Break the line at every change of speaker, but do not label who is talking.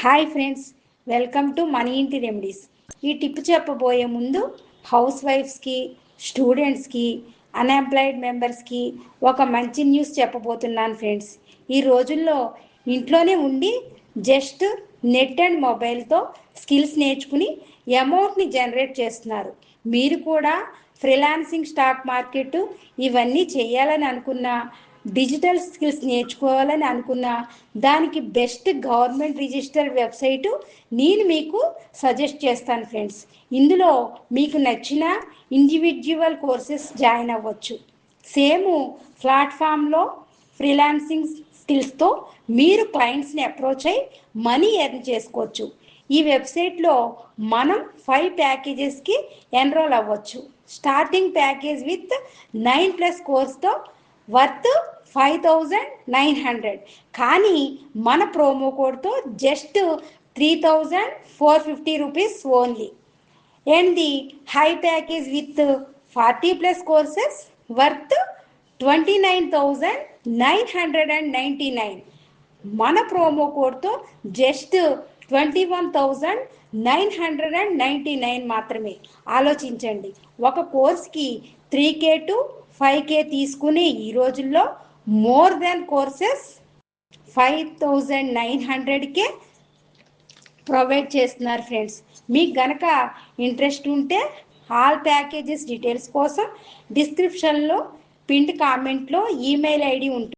Hi friends, welcome to మన ఇంటి remedies. ఈ టిప్ చెప్పబోయే ముందు హౌస్ వైఫ్స్కి, స్టూడెంట్స్కి, అన్ఎంప్లాయిడ్ మెంబర్స్కి ఒక మంచి న్యూస్ చెప్పబోతున్నాను ఫ్రెండ్స్. ఈ రోజుల్లో ఇంట్లోనే ఉండి జస్ట్ నెట్ అండ్ మొబైల్తో స్కిల్స్ నేర్చుకుని అమౌంట్ని జనరేట్ చేస్తున్నారు. మీరు కూడా ఫ్రీలాన్సింగ్, స్టాక్ మార్కెట్ ఇవన్నీ చేయాలని అనుకున్న, డిజిటల్ స్కిల్స్ నేర్చుకోవాలని అనుకున్న దానికి బెస్ట్ గవర్నమెంట్ రిజిస్టర్ వెబ్సైటు నేను మీకు సజెస్ట్ చేస్తాను ఫ్రెండ్స్. ఇందులో మీకు నచ్చిన ఇండివిజువల్ కోర్సెస్ జాయిన్ అవ్వచ్చు. సేమ్ ప్లాట్ఫామ్లో ఫ్రీలాన్సింగ్ స్కిల్స్తో మీరు క్లయింట్స్ని అప్రోచ్ అయ్యి మనీ ఎర్న్ చేసుకోవచ్చు. ఈ వెబ్సైట్లో మనం 5 ప్యాకేజెస్కి ఎన్రోల్ అవ్వచ్చు. స్టార్టింగ్ ప్యాకేజ్ విత్ 9+ కోర్స్తో వర్త్ 5,900, కానీ మన ప్రోమో కోడ్తో just 3,450 rupees only. And the high package with 40+ courses worth 29,999, మన ప్రోమో కోడ్తో జస్ట్ 21,999 మాత్రమే. ఆలోచించండి, ఒక కోర్స్కి 3K to 5K తీసుకునే ఈ రోజుల్లో మోర్ దెన్ కోర్సెస్ 5,900కే ప్రొవైడ్ చేస్తున్నారు ఫ్రెండ్స్. మీకు గనక ఇంట్రెస్ట్ ఉంటే ఆల్ ప్యాకేజెస్ డీటెయిల్స్ కోసం డిస్క్రిప్షన్లో పిన్డ్ కామెంట్లో ఈమెయిల్ ఐడి ఉంటుంది.